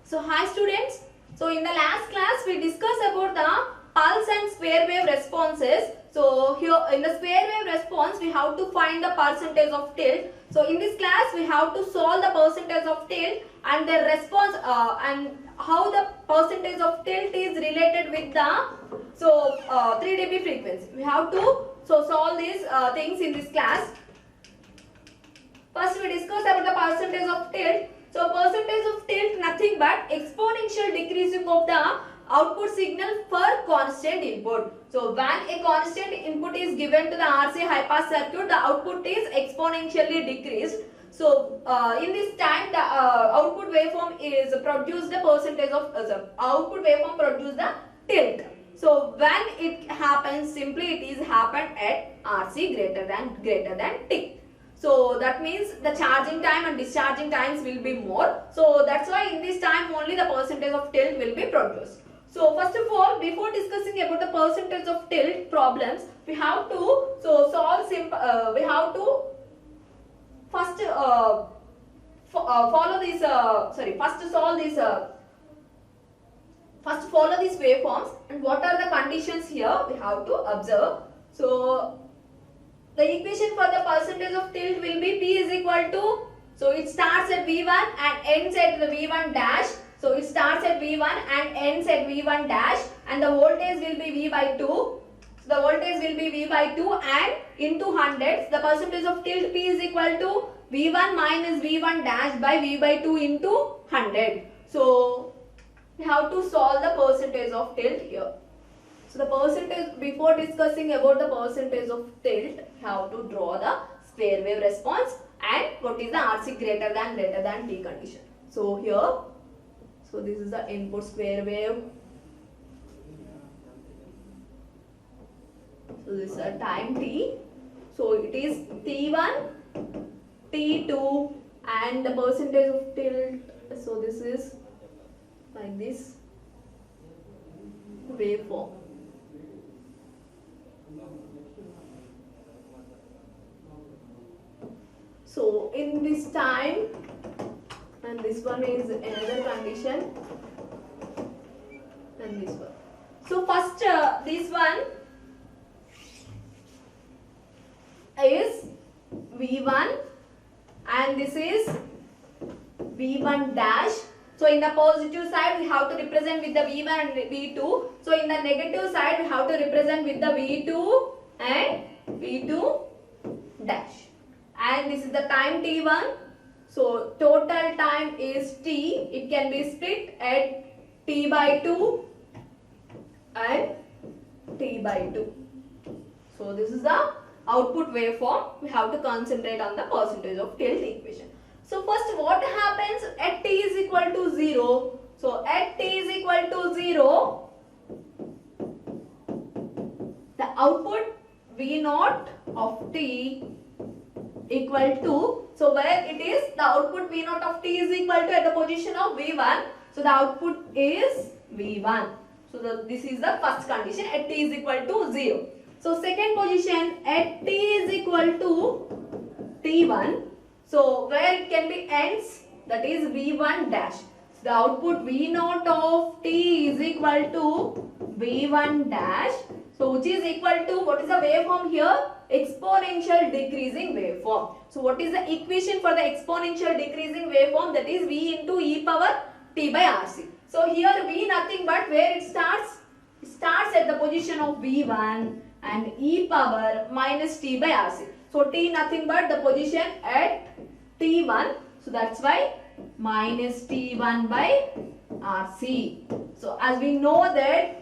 So hi students. So in the last class we discussed about the pulse and square wave responses. So here in the square wave response we have to find the percentage of tilt. So in this class we have to solve the percentage of tilt and the response and how the percentage of tilt is related with the 3 dB frequency. We have to solve these things in this class. First we discuss about the percentage of tilt. So percentage of tilt nothing but exponential decreasing of the output signal for constant input. So when a constant input is given to the RC high pass circuit, the output is exponentially decreased. So in this time the output waveform is produced the percentage of output waveform produce the tilt. So when it happens, simply it is happened at RC greater than T. So that means the charging time and discharging times will be more. So that's why in this time only the percentage of tilt will be produced. So first of all, before discussing about the percentage of tilt problems, we have to we have to first follow these first solve these first follow these waveforms, and what are the conditions here we have to observe. So the equation for the percentage of tilt will be P is equal to, so it starts at V1 and ends at the V1 dash. So it starts at V1 and ends at V1 dash, and the voltage will be V by 2. So the voltage will be V by 2 and into hundreds. The percentage of tilt P is equal to V1 minus V1 dash by V by 2 into 100. So we have to solve the percentage of tilt here. So the percentage, before discussing about the percentage of tilt, we have to draw the square wave response and what is the RC greater than T condition. So here, so this is the input square wave. So this is a time T. So it is T1, T2 and the percentage of tilt. So this is like this waveform. So in this time, and this one is another condition, and this one. So first this one is V1 and this is V1 dash. So in the positive side we have to represent with the V1 and V2. So in the negative side we have to represent with the V2 and V2 dash. And this is the time T1. So total time is T. It can be split at T by 2 and T by 2. So this is the output waveform. We have to concentrate on the percentage of tilt equation. So first what happens at T is equal to 0. So at T is equal to 0, the output V0 of T equal to, so where it is, the output V0 of T is equal to at the position of V1. So the output is V1. So this is the first condition at T is equal to 0. So second position at T is equal to T1. So where it can be ends, that is V1 dash. So the output V0 of T is equal to V1 dash. So which is equal to, what is the waveform here? Exponential decreasing waveform. So what is the equation for the exponential decreasing waveform? That is V into e power T by RC. So here V nothing but where it starts? It starts at the position of V1 and e power minus T by RC. So T nothing but the position at T1. So that's why minus T1 by RC. So as we know that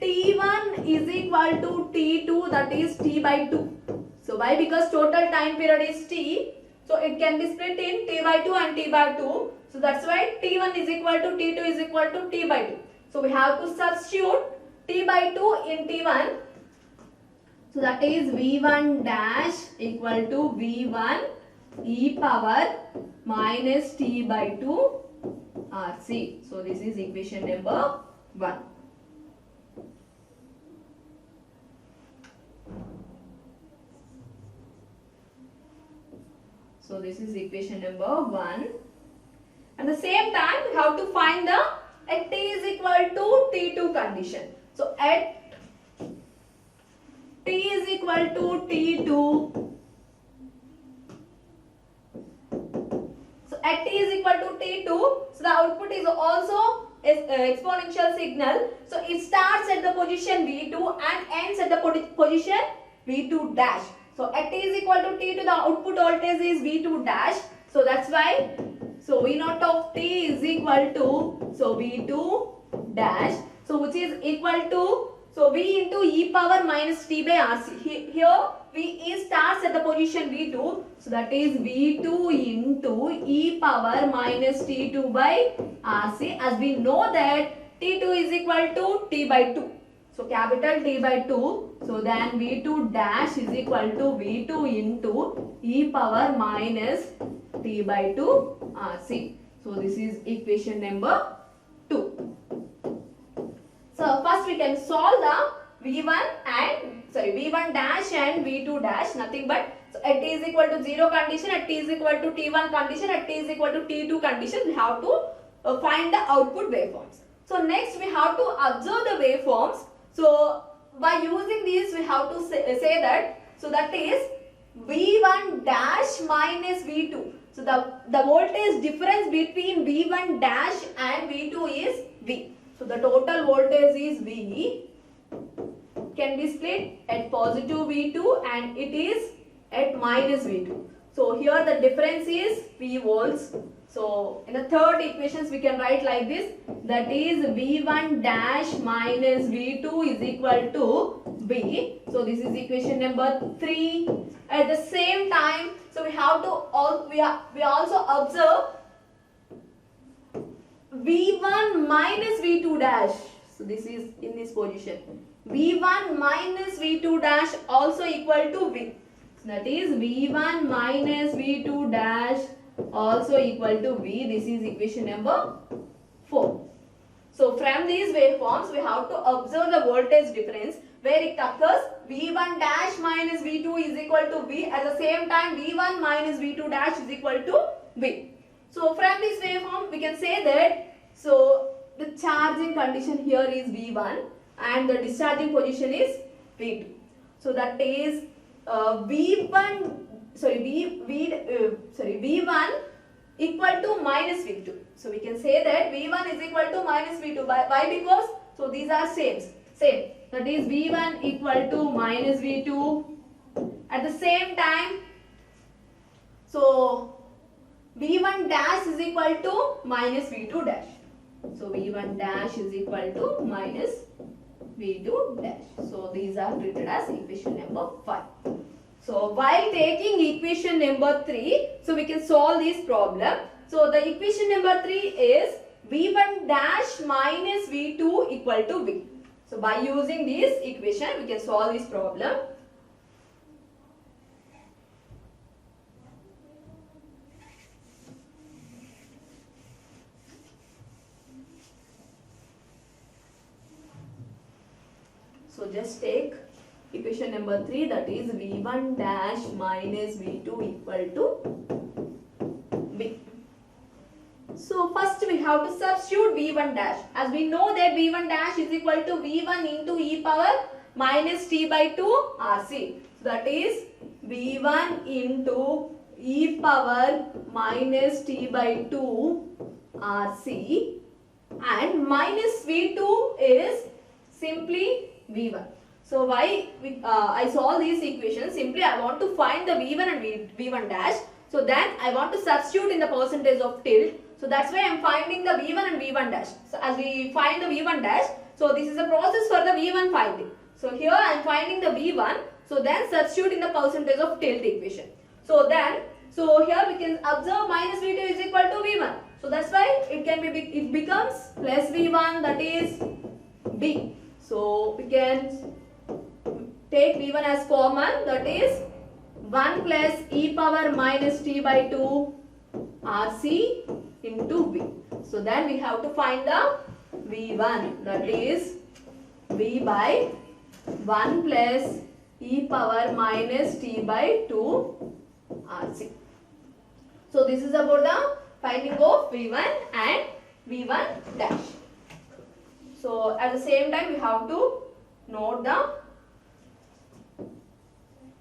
T1 is equal to T2, that is T by 2. So why? Because total time period is T. So it can be split in T by 2 and T by 2. So that's why T1 is equal to T2 is equal to T by 2. So we have to substitute T by 2 in T1. So that is V1 dash equal to V1 e power minus T by 2 RC. So this is equation number 1. So this is equation number 1. At the same time, we have to find the at t is equal to T2 condition. So at t is equal to T2. So at t is equal to T2, so the output is also exponential signal. So it starts at the position V2 and ends at the position V2 dash. So at t is equal to T2, the output voltage is V2 dash. So that's why, so V naught of t is equal to, so V2 dash, so which is equal to, so V into e power minus t by RC. Here V starts at the position V2, so that is V2 into e power minus T2 by RC, as we know that T2 is equal to T by 2. So capital T by 2, so then V2 dash is equal to V2 into e power minus T by 2 RC. So this is equation number 2. So first we can solve the V1 dash and V2 dash, nothing but, so at t is equal to 0 condition, at t is equal to T1 condition, at t is equal to T2 condition, we have to find the output waveforms. So next we have to observe the waveforms. So by using these we have to say that, so that is V1 dash minus V2. So the voltage difference between V1 dash and V2 is V. So the total voltage is V, can be split at positive V2 and it is at minus V2. So here the difference is V volts. So in the third equations we can write like this, that is V1 dash minus V2 is equal to V. So this is equation number 3. At the same time, so we have to we also observe V1 minus V2 dash. So this is in this position. V1 minus V2 dash also equal to V. So that is V1 minus V2 dash also equal to V. This is equation number 4. So from these waveforms we have to observe the voltage difference where it occurs V1 dash minus V2 is equal to V. At the same time V1 minus V2 dash is equal to V. So from this waveform we can say that, so the charging condition here is V1 and the discharging position is V2. So that is V1 equal to minus V2. So we can say that V1 is equal to minus V2. Why? Because, so these are same. That is V1 equal to minus V2. At the same time, so V1 dash is equal to minus V2 dash. So V1 dash is equal to minus V2 dash. So these are treated as equation number 5. So while taking equation number 3, so we can solve this problem. So the equation number 3 is V1 dash minus V2 equal to V. So by using this equation we can solve this problem. So just take equation number 3, that is V1 dash minus V2 equal to V. So first we have to substitute V1 dash. As we know that V1 dash is equal to V1 into e power minus t by 2 RC. So that is V1 into e power minus t by 2 RC, and minus V2 is simply V1. So why I solve these equations, simply I want to find the V1 and V1 dash. So then I want to substitute in the percentage of tilt. So that's why I am finding the V1 and V1 dash. So as we find the V1 dash, so this is a process for the V1 finding. So here I am finding the V1. So then substitute in the percentage of tilt equation. So then, so here we can observe minus V2 is equal to V1. So that's why it becomes plus V1, that is B. So we can take V1 as common, that is 1 plus e power minus t by 2 RC into V. So then we have to find the V1, that is V by 1 plus e power minus t by 2 RC. So this is about finding of V1 and V1 dash. So at the same time we have to note the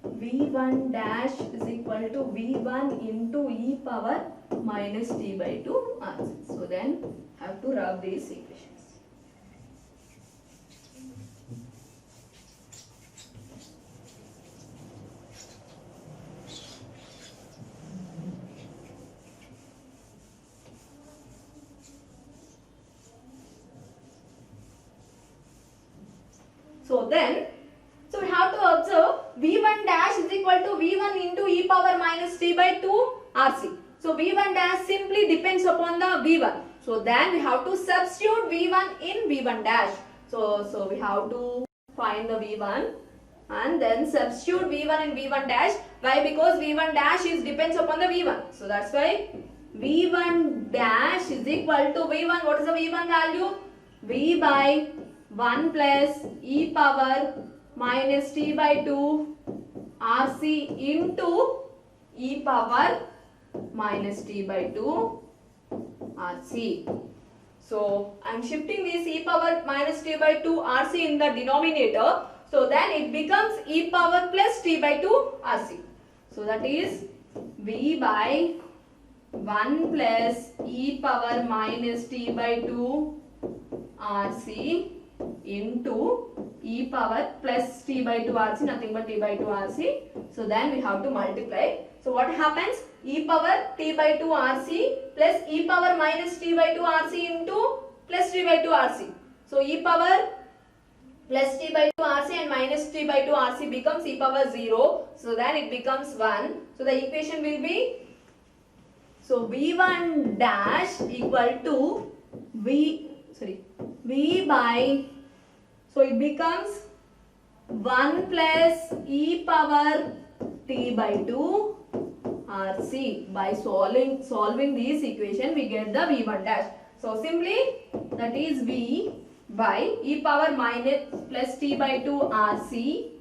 V1 dash is equal to V1 into e power minus t by 2 RC. So then have to rub these equations. So we have to observe V1 dash is equal to V1 into e power minus t by 2 RC. So V1 dash simply depends upon the V1. So then we have to substitute V1 in V1 dash. So we have to find the V1 and then substitute V1 in V1 dash. Why? Because V1 dash is depends upon the V1. So that's why V1 dash is equal to V1. What is the V1 value? V by 1 plus e power minus t by 2 RC into e power minus t by 2 RC. So I am shifting this e power minus t by 2 RC in the denominator. So then it becomes e power plus t by 2 RC. So that is V by 1 plus e power minus t by 2 RC into e power plus t by 2 RC, nothing but t by 2 RC. So then we have to multiply. So what happens? E power t by 2 RC plus e power minus t by 2 RC into plus t by 2 RC. So e power plus t by 2 RC and minus t by 2 RC becomes e power 0. So then it becomes 1. So the equation will be, so V1 dash equal to V by, so it becomes 1 plus e power t by 2 RC. By solving this equation we get the V1 dash. So simply that is V by e power minus plus t by 2 RC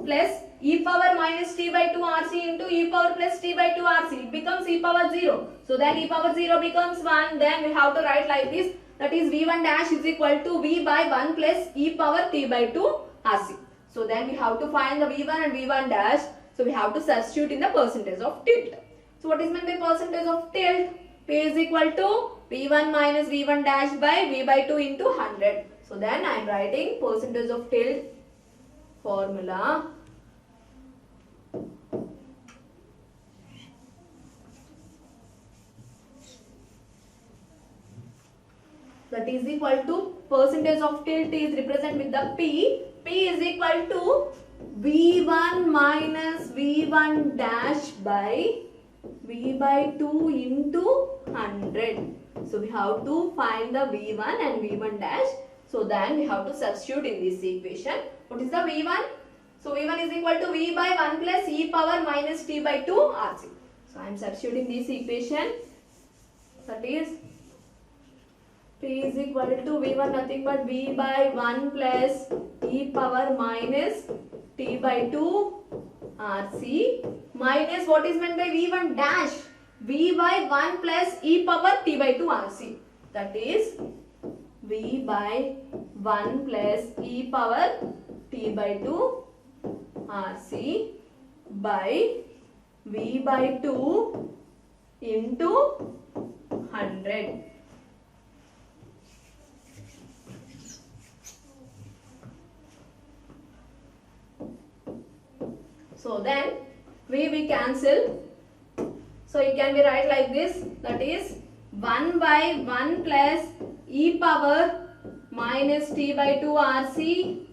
plus e power minus t by 2 RC into e power plus t by 2 RC. It becomes e power 0. So then e power 0 becomes 1. Then we have to write like this. That is V1 dash is equal to V by 1 plus e power t by 2 RC. So then we have to find the V1 and V1 dash. So we have to substitute in the percentage of tilt. So what is meant by percentage of tilt? P is equal to V1 minus V1 dash by V by 2 into 100. So then I am writing percentage of tilt formula. That is equal to percentage of tilt is represented with the P. P is equal to V1 minus V1 dash by V by 2 into 100. So we have to find the V1 and V1 dash. So then we have to substitute in this equation. What is the V1? So V1 is equal to V by 1 plus e power minus t by 2 RC. So I am substituting this equation. That is P is equal to V1 nothing but V by 1 plus e power minus t by 2 RC minus what is meant by V1 dash? V by 1 plus e power t by 2 RC. That is V by 1 plus e power t by 2 RC by V by 2 into 100. So then we cancel. So it can be write like this. That is 1 by 1 plus e power minus t by 2 RC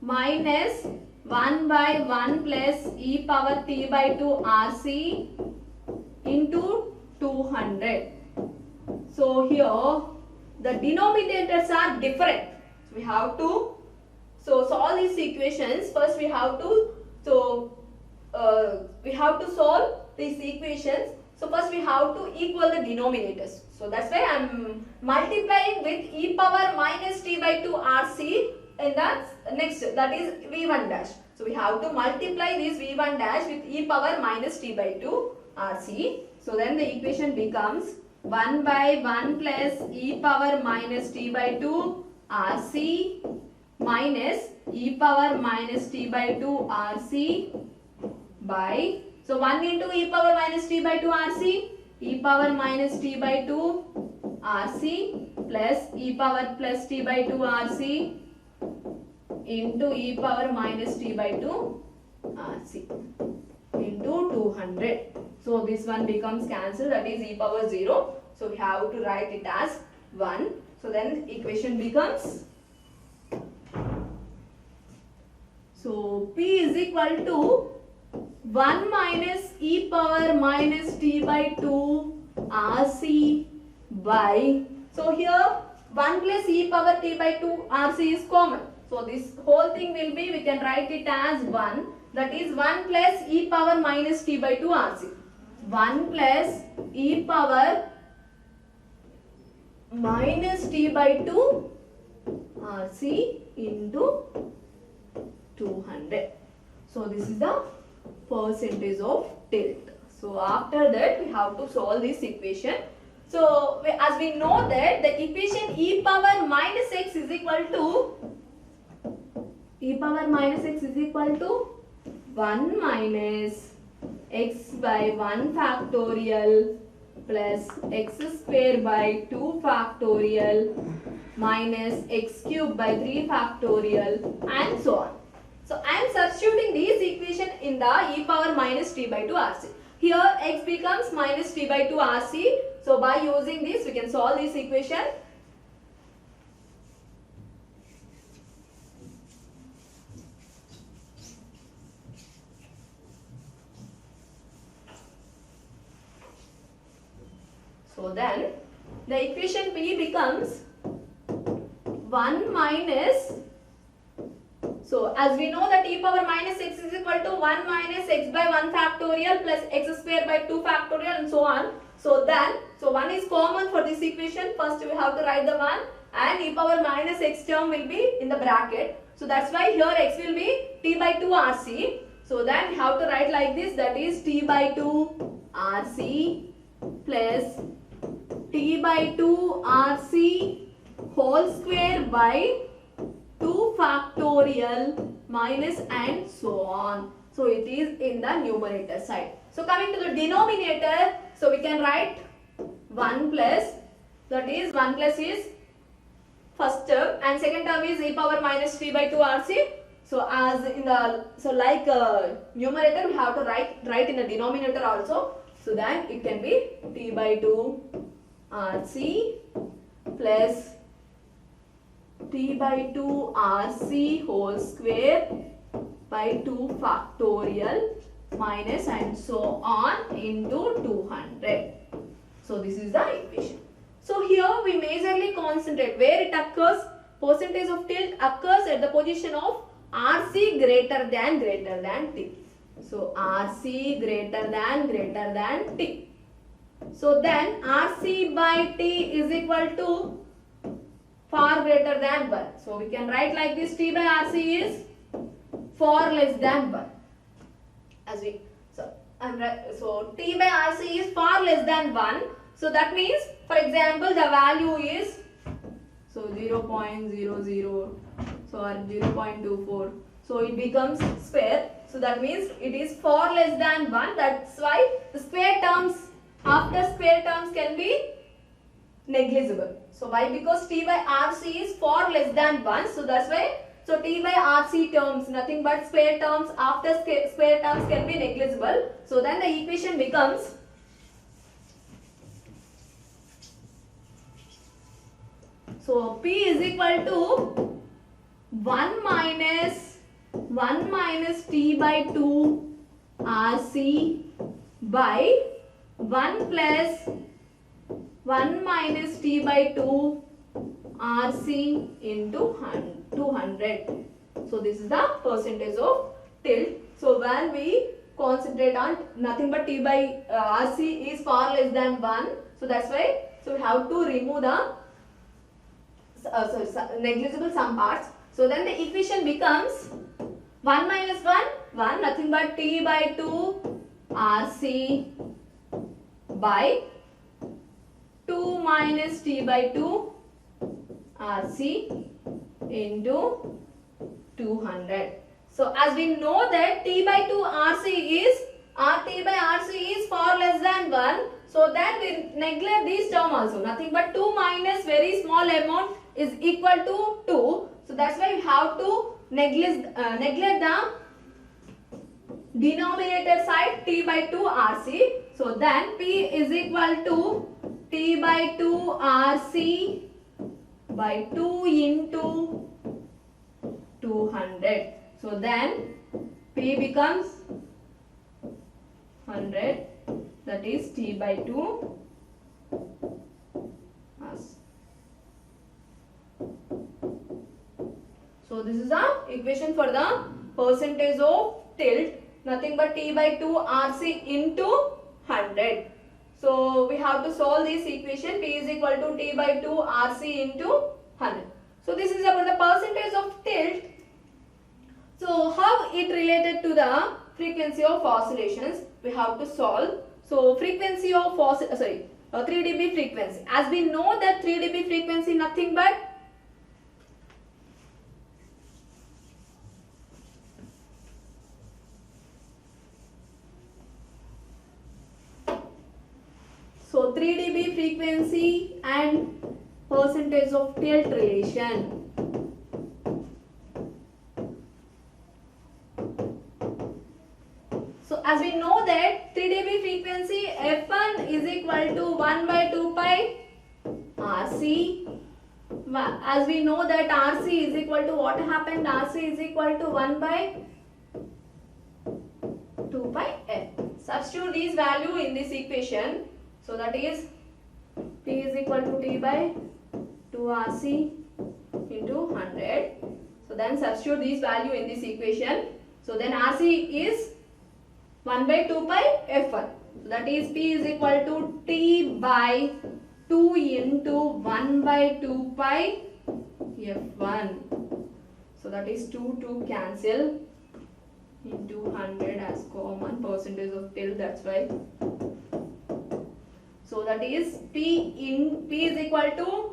minus 1 by 1 plus e power t by 2 RC into 200. So here the denominators are different. So we have to solve these equations. First we have to solve these equations. So first we have to equal the denominators. So that's why I am multiplying with e power minus t by 2 RC in the next, that is V1 dash. So we have to multiply this V1 dash with e power minus t by 2 RC. So then the equation becomes 1 by 1 plus e power minus t by 2 RC minus e power minus t by 2 RC by, so 1 into e power minus t by 2 RC, e power minus t by 2 RC plus e power plus t by 2 RC into e power minus t by 2 RC into 200. So this one becomes cancelled, that is e power 0. So we have to write it as 1. So then equation becomes, so P is equal to 1 minus e power minus t by 2 RC by, so here 1 plus e power t by 2 RC is common. So this whole thing will be, we can write it as 1, that is 1 plus e power minus t by 2 RC. 1 plus e power minus t by 2 RC into 200. So this is the percentage of tilt. So after that we have to solve this equation. So as we know that the equation e power minus x is equal to 1 minus x by 1 factorial plus x square by 2 factorial minus x cube by 3 factorial and so on. So I am substituting these equation in the e power minus t by 2 RC. Here x becomes minus t by 2 RC. So by using this we can solve this equation. So then the equation P becomes 1 minus, so as we know that e power minus x is equal to 1 minus x by 1 factorial plus x square by 2 factorial and so on. So then, so 1 is common for this equation. First we have to write the 1 and e power minus x term will be in the bracket. So that's why here x will be t by 2 RC. So then we have to write like this, that is t by 2 RC plus t by 2 RC whole square by 2 factorial minus and so on. So it is in the numerator side. So coming to the denominator, so we can write 1 plus, that is 1 plus is first term and second term is e power minus t by 2 RC. So as in the, so like numerator we have to write in the denominator also. So then it can be t by 2 RC plus t by 2 RC whole square by 2 factorial minus and so on into 200. So this is the equation. So here we majorly concentrate where it occurs. Percentage of tilt occurs at the position of RC greater than T. So RC greater than T. So then RC by T is equal to far greater than 1. So we can write like this, T by RC is far less than 1. As we, so T by RC is far less than 1. So that means, for example, the value is, so 0.00, so or 0.24. So it becomes square. So that means it is far less than 1. That's why the square terms, after square terms can be negligible. So why? Because T by RC is far less than 1. So that's why, so T by RC terms, nothing but square terms, after square terms can be negligible. So then the equation becomes, so P is equal to 1 minus T by 2 RC by 1 plus 1 minus T by 2 RC into 200. So this is the percentage of tilt. So when we concentrate on nothing but T by RC is far less than 1. So that's why, so we have to remove the negligible sum parts. So then the equation becomes 1 minus 1, nothing but T by 2 RC by 2 minus T by 2 RC into 200. So as we know that T by 2 RC is RT by RC is far less than 1. So then we neglect this term also. Nothing but 2 minus very small amount is equal to 2. So that's why we have to neglect the denominator side T by 2 RC. So then P is equal to T by 2 RC by 2 into 200. So then P becomes 100, that is T by 2 RC. So this is the equation for the percentage of tilt, nothing but T by 2 RC into 100. So we have to solve this equation. P is equal to T by 2 RC into 100. So this is about the percentage of tilt. So how it related to the frequency of oscillations we have to solve. So frequency of 3 dB frequency. As we know that 3 dB frequency nothing but so 3 dB frequency and percentage of tilt relation. So as we know that 3 dB frequency F1 is equal to 1 by 2 pi RC. As we know that RC is equal to what happened? RC is equal to 1 by 2 pi F. Substitute these value in this equation. So that is P is equal to T by 2 RC into 100. So then substitute these value in this equation. So then RC is 1 by 2 pi F1. So that is P is equal to T by 2 into 1 by 2 pi F1. So that is 2 cancel into 100 as common percentage of tilt, that's why. So that is P is equal to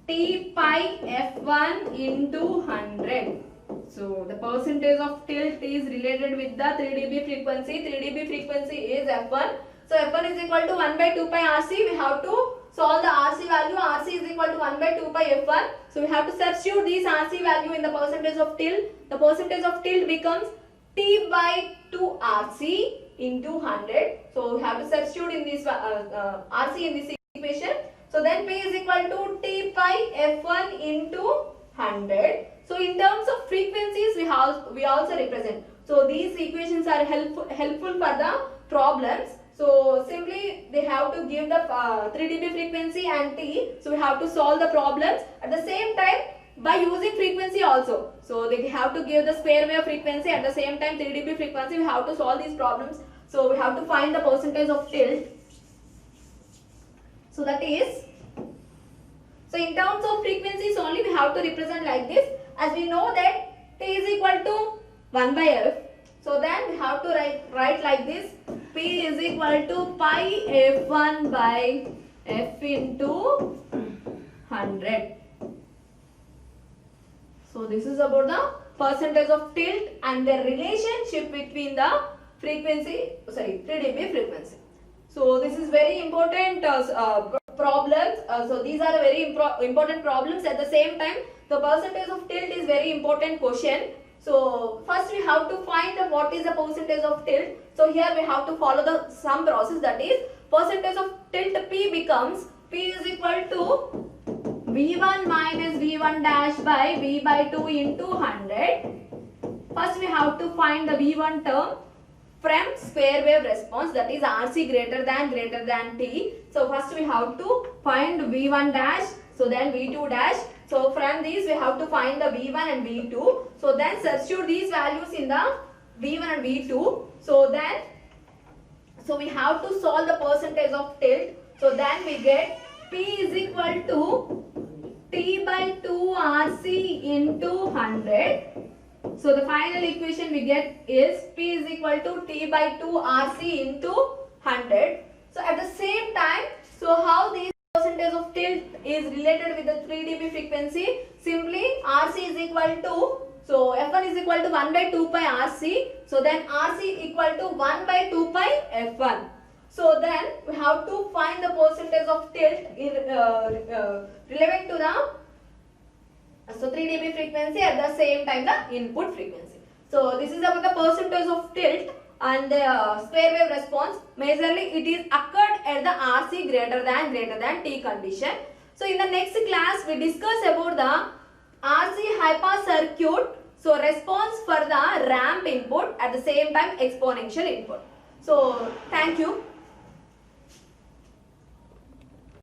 T pi F1 into 100. So the percentage of tilt is related with the 3 dB frequency. 3 dB frequency is F1. So F1 is equal to 1 by 2 pi RC. We have to solve the RC value. RC is equal to 1 by 2 pi F1. So we have to substitute this RC value in the percentage of tilt. The percentage of tilt becomes T by 2 RC into 100. So we have to substitute in this RC in this equation. So then P is equal to T pi F1 into 100. So in terms of frequencies, we also represent. So these equations are helpful for the problems. So simply they have to give the 3 dB frequency and T. So we have to solve the problems at the same time by using frequency also. So they have to give the square wave frequency at the same time 3 dB frequency. We have to solve these problems. So we have to find the percentage of tilt. So that is, so in terms of frequencies only we have to represent like this. As we know that T is equal to 1 by F. So then we have to write like this. P is equal to pi F1 by F into 100. So this is about the percentage of tilt and the relationship between the frequency, 3 dB frequency. So this is very important problems. So these are very important problems. At the same time, the percentage of tilt is very important question. So first we have to find what is the percentage of tilt. So here we have to follow the sum process, that is percentage of tilt P becomes P is equal to V1 minus V1 dash by V by 2 into 100. First we have to find the V1 term from square wave response, that is RC greater than T. So first we have to find V1 dash, so then V2 dash. So from these we have to find the V1 and V2. So then substitute these values in the V1 and V2. So we have to solve the percentage of tilt. So then we get P is equal to T by 2 RC into 100. So the final equation we get is P is equal to T by 2 RC into 100. So at the same time, so how these percentage of tilt is related with the 3 dB frequency? Simply RC is equal to, so F1 is equal to 1 by 2 pi RC. So then RC equal to 1 by 2 pi F1. So then we have to find the percentage of tilt in, relevant to the 3 dB frequency, at the same time the input frequency. So this is about the percentage of tilt and the square wave response. Majorly it is occurred at the RC greater than T condition. So in the next class we discuss about the RC high pass circuit. So response for the ramp input, at the same time exponential input. So thank you.